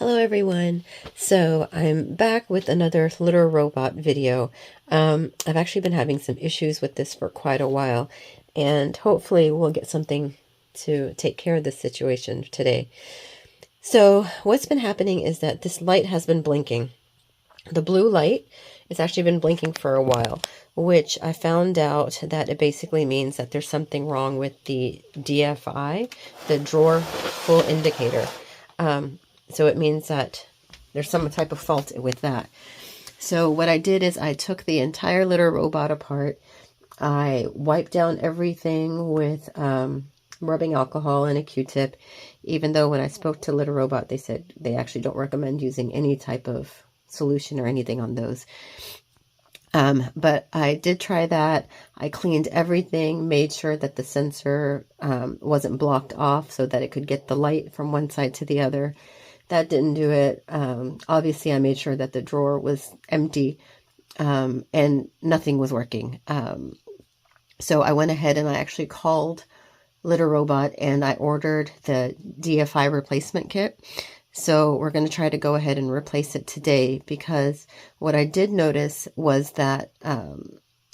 Hello everyone. So I'm back with another litter robot video. I've actually been having some issues with this for quite a while, and hopefully we'll get something to take care of this situation today. So what's been happening is that this light has been blinking. The blue light has actually been blinking for a while, which I found out that it basically means that there's something wrong with the DFI, the drawer full indicator. So it means that there's some type of fault with that. So what I did is I took the entire litter robot apart. I wiped down everything with rubbing alcohol and a Q-tip, even though when I spoke to Litter Robot, they said they actually don't recommend using any type of solution or anything on those. But I did try that. I cleaned everything, made sure that the sensor wasn't blocked off so that it could get the light from one side to the other. That didn't do it. Obviously, I made sure that the drawer was empty and nothing was working. So I went ahead and I actually called Litter Robot and I ordered the DFI replacement kit. So we're going to try to go ahead and replace it today, because what I did notice was that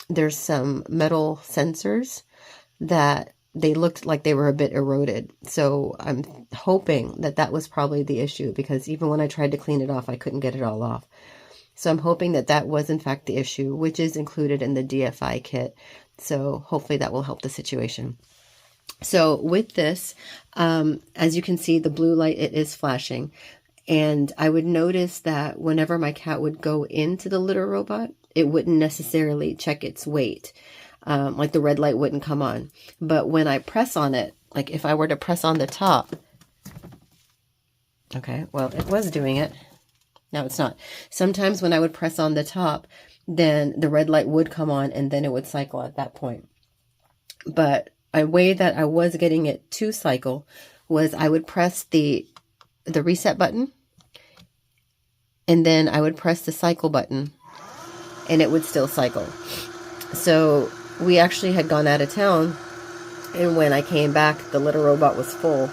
there's some metal sensors that they looked like they were a bit eroded. So I'm hoping that that was probably the issue, because even when I tried to clean it off, I couldn't get it all off. So I'm hoping that that was in fact the issue, which is included in the DFI kit. So hopefully that will help the situation. So with this, as you can see, the blue light, it is flashing. And I would notice that whenever my cat would go into the litter robot, it wouldn't necessarily check its weight. Like the red light wouldn't come on. But when I press on it, like if I were to press on the top, okay, well, it was doing it. Now it's not. Sometimes when I would press on the top, then the red light would come on and then it would cycle at that point. But a way that I was getting it to cycle was I would press the reset button, and then I would press the cycle button, and it would still cycle. So we actually had gone out of town, and when I came back, the litter robot was full.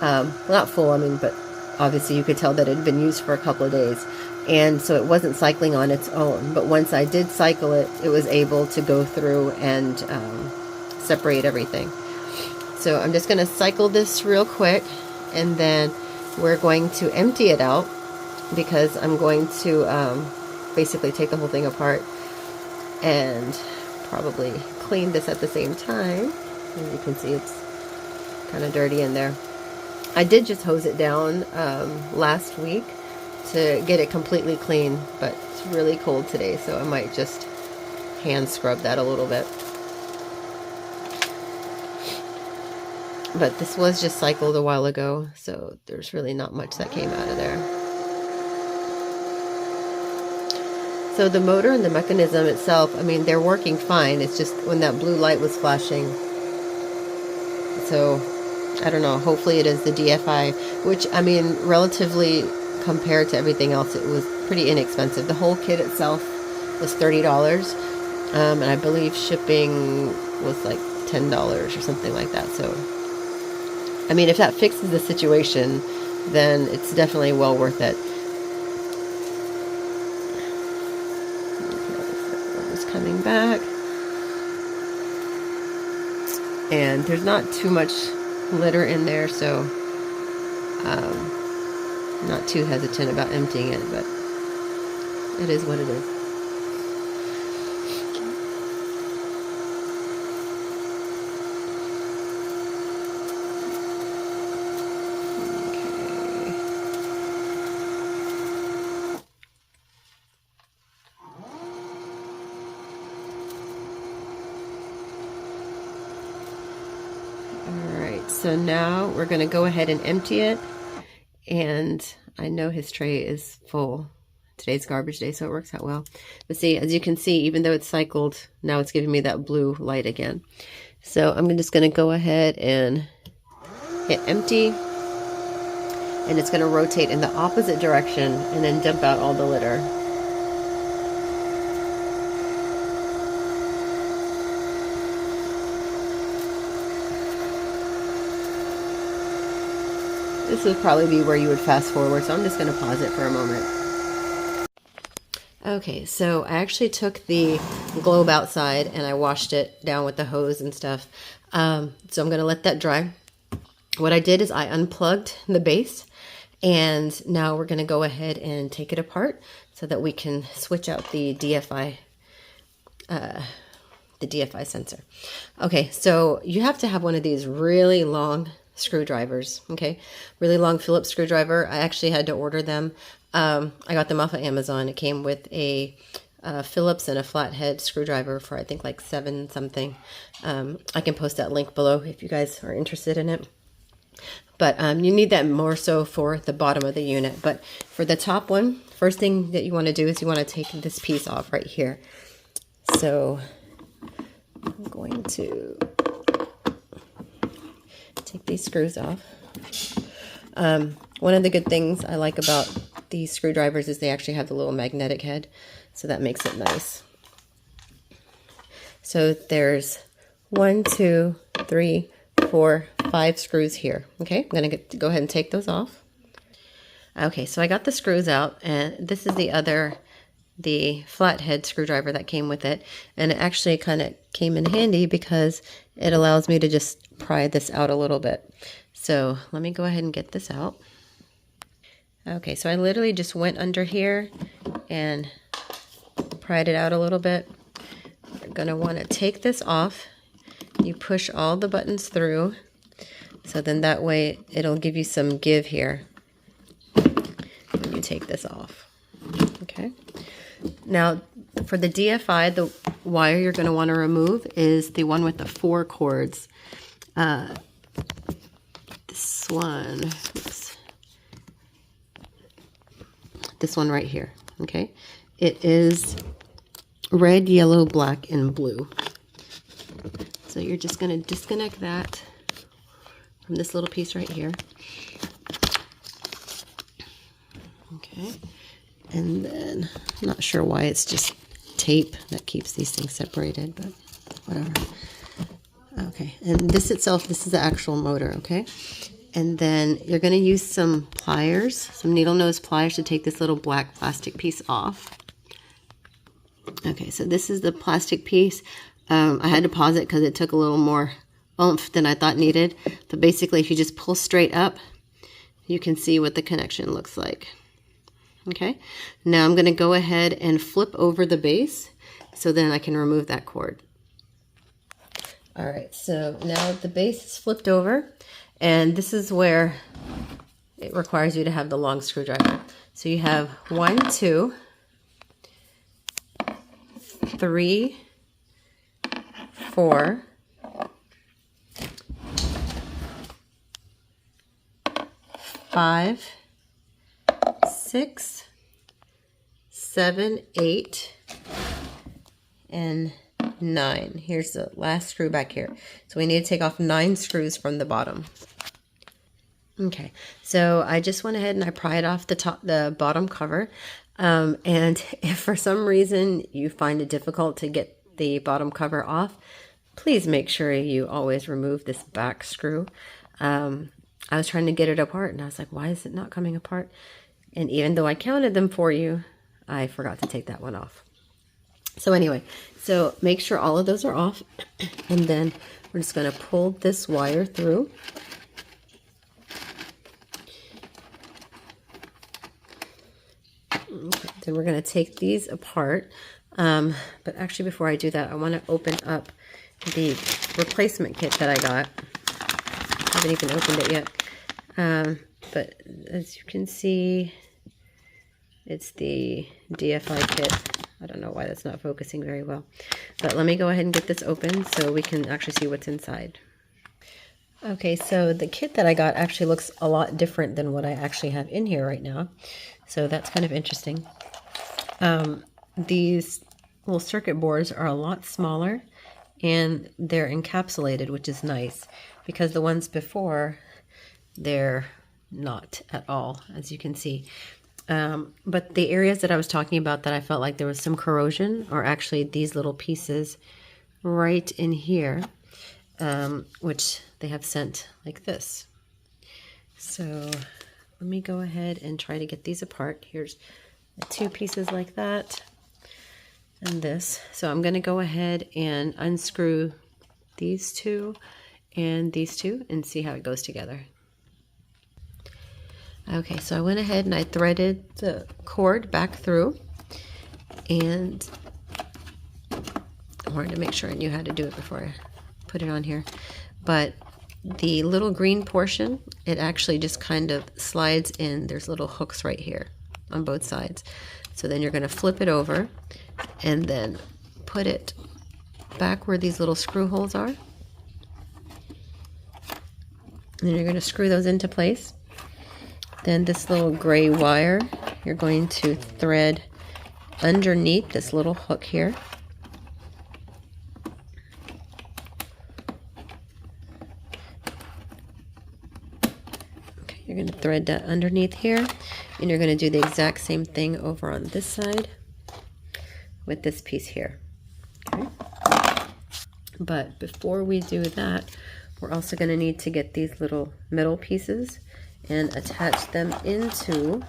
Not full, I mean, but obviously you could tell that it had been used for a couple of days. And so it wasn't cycling on its own. But once I did cycle it, it was able to go through and separate everything. So I'm just going to cycle this real quick, and then we're going to empty it out, because I'm going to basically take the whole thing apart and probably clean this at the same time. As you can see, it's kind of dirty in there. I did just hose it down last week to get it completely clean, but it's really cold today, so I might just hand scrub that a little bit. But this was just cycled a while ago, so there's really not much that came out of there. So the motor and the mechanism itself, I mean, they're working fine. It's just when that blue light was flashing. So, I don't know. Hopefully it is the DFI, which, I mean, relatively compared to everything else, it was pretty inexpensive. The whole kit itself was $30, and I believe shipping was like $10 or something like that. So, I mean, if that fixes the situation, then it's definitely well worth it. Okay, just coming back. And there's not too much litter in there, so I'm not too hesitant about emptying it, but it is what it is. So now we're going to go ahead and empty it, and I know his tray is full. Today's garbage day, so it works out well. But see, as you can see, even though it's cycled, now it's giving me that blue light again. So I'm just going to go ahead and hit empty, and it's going to rotate in the opposite direction and then dump out all the litter. This would probably be where you would fast forward, so I'm just going to pause it for a moment. Okay, so I actually took the globe outside and I washed it down with the hose and stuff. So I'm going to let that dry. What I did is I unplugged the base, and now we're going to go ahead and take it apart so that we can switch out the DFI sensor. Okay, so you have to have one of these really long screwdrivers, okay? Really long Phillips screwdriver. I actually had to order them. I got them off of Amazon. It came with a Phillips and a flathead screwdriver for I think like $7 something. I can post that link below if you guys are interested in it. But you need that more so for the bottom of the unit. But for the top one, first thing that you want to do is you want to take this piece off right here. So I'm going to take these screws off. One of the good things I like about these screwdrivers is they actually have the little magnetic head, so that makes it nice. So there's 1, 2, 3, 4, 5 screws here. Okay, I'm going to go ahead and take those off. Okay, so I got the screws out, and this is the flathead screwdriver that came with it, and it actually kind of came in handy because it allows me to just pry this out a little bit. So let me go ahead and get this out. Okay, so I literally just went under here and pried it out a little bit. You're going to want to take this off. You push all the buttons through, so then that way it'll give you some give here when you take this off. Okay. Now, for the DFI, the wire you're going to want to remove is the one with the 4 cords. This one, oops. This one right here, okay? It is red, yellow, black, and blue. So you're just going to disconnect that from this little piece right here. Okay. And then, I'm not sure why it's just tape that keeps these things separated, but whatever. Okay, and this itself, this is the actual motor, okay? And then you're going to use some pliers, some needle nose pliers to take this little black plastic piece off. Okay, so this is the plastic piece. I had to pause it because it took a little more oomph than I thought needed. But basically, if you just pull straight up, you can see what the connection looks like. Okay, now I'm going to go ahead and flip over the base so then I can remove that cord. All right, so now the base is flipped over, and this is where it requires you to have the long screwdriver. So you have 1, 2, 3, 4, 5, 6, 7, 8, and 9. Here's the last screw back here. So we need to take off 9 screws from the bottom. Okay, so I just went ahead and I pried off the bottom cover. And if for some reason you find it difficult to get the bottom cover off, please make sure you always remove this back screw. I was trying to get it apart and I was like, why is it not coming apart? And even though I counted them for you, I forgot to take that one off. So anyway, so make sure all of those are off, and then we're just going to pull this wire through. Okay, then we're going to take these apart. But actually before I do that, I want to open up the replacement kit that I got. I haven't even opened it yet. But as you can see, it's the DFI kit. I don't know why that's not focusing very well. But let me go ahead and get this open so we can actually see what's inside. Okay, so the kit that I got actually looks a lot different than what I actually have in here right now. So that's kind of interesting. These little circuit boards are a lot smaller and they're encapsulated, which is nice, because the ones before, they're not at all, as you can see. But the areas that I was talking about that I felt like there was some corrosion are actually these little pieces right in here, which they have sent like this. So let me go ahead and try to get these apart. Here's the two pieces like that and this. So I'm going to go ahead and unscrew these two and these two and see how it goes together. Okay, so I went ahead and I threaded the cord back through, and I wanted to make sure I knew how to do it before I put it on here. But the little green portion, it actually just kind of slides in. There's little hooks right here on both sides. So then you're going to flip it over and then put it back where these little screw holes are. And then you're going to screw those into place. Then this little gray wire, you're going to thread underneath this little hook here. Okay, you're going to thread that underneath here, and you're going to do the exact same thing over on this side with this piece here. Okay. But before we do that, we're also going to need to get these little metal pieces and attach them into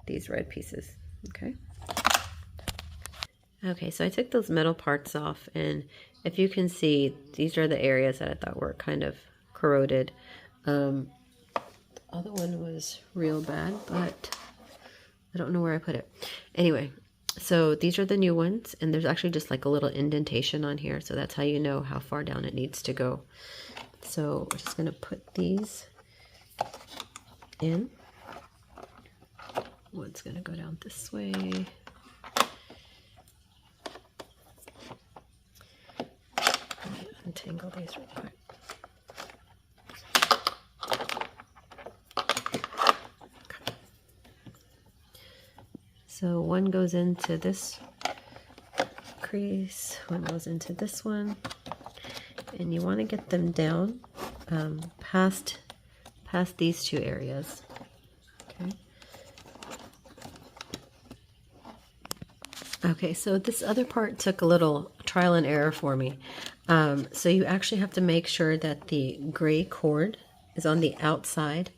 these red pieces. Okay. Okay, so I took those metal parts off, and if you can see, these are the areas that I thought were kind of corroded. The other one was real bad, but I don't know where I put it. Anyway, so these are the new ones, and there's actually just like a little indentation on here, so that's how you know how far down it needs to go. So we're just going to put these in. One's going to go down this way. Let me untangle these real quick. Okay. So one goes into this crease, one goes into this one. And you want to get them down past these two areas. Okay. Okay, so this other part took a little trial and error for me. So you actually have to make sure that the gray cord is on the outside,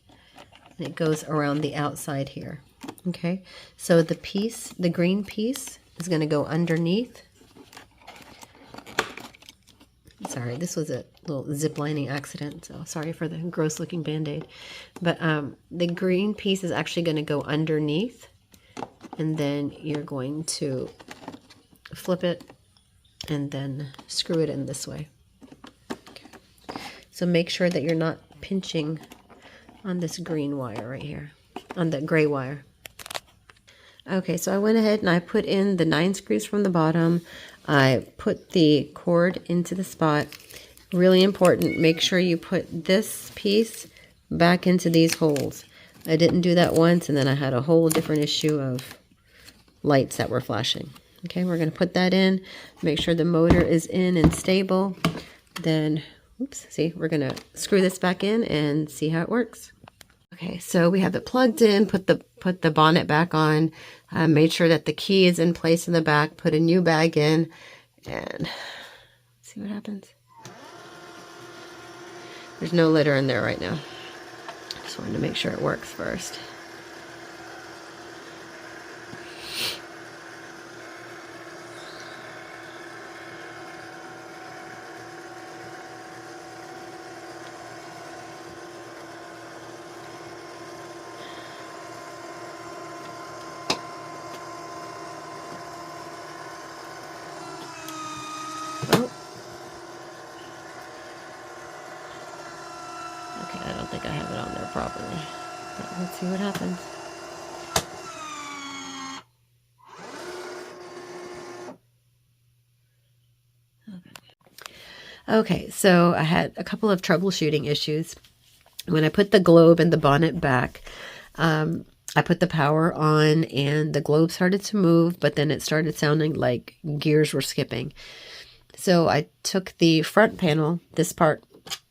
and it goes around the outside here. Okay, so the green piece is going to go underneath. Sorry, this was a little zip lining accident, so sorry for the gross looking band-aid. But the green piece is actually going to go underneath, and then you're going to flip it and then screw it in this way. Okay. So make sure that you're not pinching on this green wire right here, on the gray wire. Okay, so I went ahead and I put in the 9 screws from the bottom. I put the cord into the spot. Really important, make sure you put this piece back into these holes. I didn't do that once, and then I had a whole different issue of lights that were flashing. Okay, we're going to put that in, make sure the motor is in and stable. Then, oops, see, we're going to screw this back in and see how it works. Okay, so we have it plugged in, put the bonnet back on, made sure that the key is in place in the back, put a new bag in, and see what happens. There's no litter in there right now. Just wanted to make sure it works first. Oh. Okay, I don't think I have it on there properly. But let's see what happens. Okay, so I had a couple of troubleshooting issues. When I put the globe and the bonnet back, I put the power on and the globe started to move, but then it started sounding like gears were skipping. So I took the front panel, this part,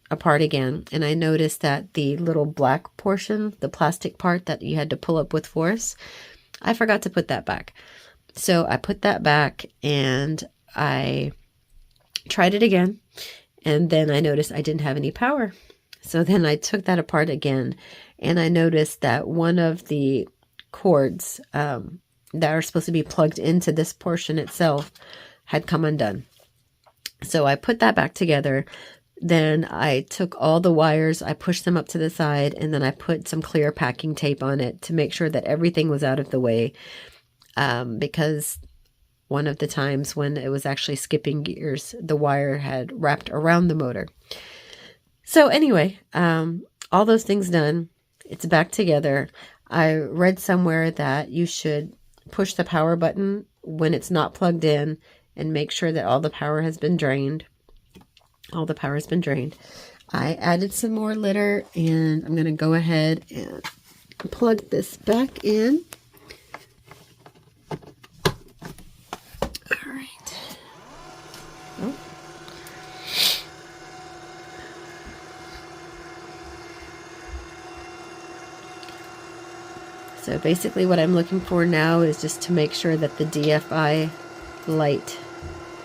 apart again, and I noticed that the little black portion, the plastic part that you had to pull up with force, I forgot to put that back. So I put that back and I tried it again, and then I noticed I didn't have any power. So then I took that apart again, and I noticed that one of the cords that are supposed to be plugged into this portion itself had come undone. So I put that back together. Then I took all the wires, I pushed them up to the side, and then I put some clear packing tape on it to make sure that everything was out of the way, because one of the times when it was actually skipping gears, the wire had wrapped around the motor. So anyway, all those things done, it's back together. I read somewhere that you should push the power button when it's not plugged in and make sure that all the power has been drained. All the power has been drained. I added some more litter, and I'm going to go ahead and plug this back in. All right. Oh. So basically what I'm looking for now is just to make sure that the DFI light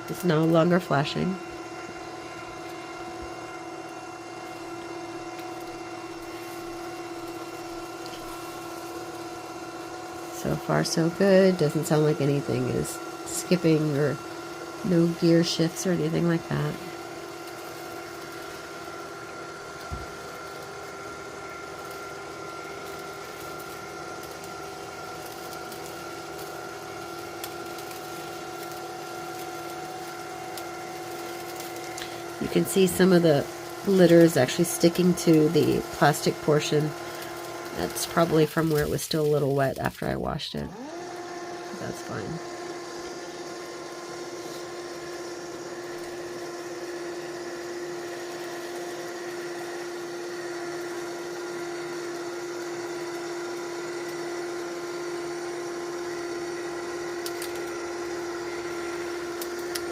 is no longer flashing. So far so good. Doesn't sound like anything is skipping or no gear shifts or anything like that. You can see some of the litter is actually sticking to the plastic portion. That's probably from where it was still a little wet after I washed it. That's fine.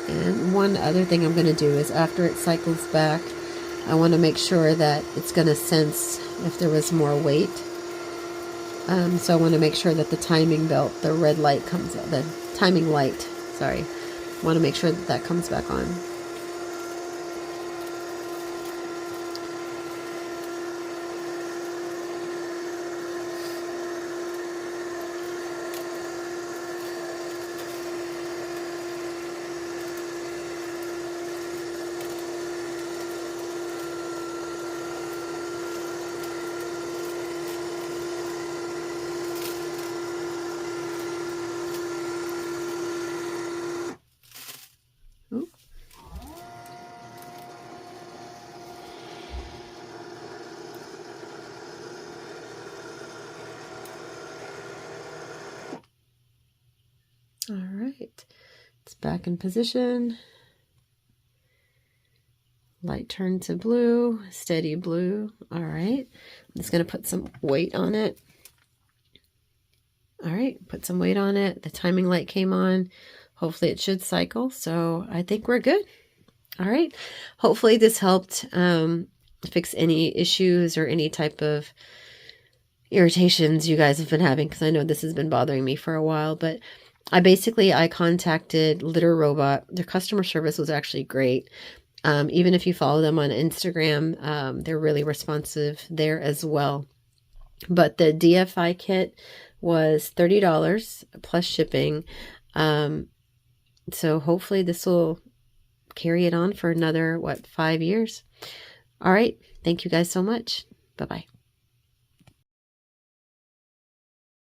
And one other thing I'm going to do is after it cycles back, I want to make sure that it's going to sense if there was more weight. So I want to make sure that the timing belt, the red light comes out, the timing light, sorry, I want to make sure that that comes back on. Ooh. All right, it's back in position. Light turned to blue, steady blue. All right, I'm just going to put some weight on it. All right, put some weight on it. The timing light came on. Hopefully it should cycle, so I think we're good. All right, hopefully this helped fix any issues or any type of irritations you guys have been having, because I know this has been bothering me for a while. But I contacted Litter Robot. Their customer service was actually great. Even if you follow them on Instagram, they're really responsive there as well. But the DFI kit was $30 plus shipping. So hopefully this will carry it on for another, 5 years. All right. Thank you guys so much. Bye-bye.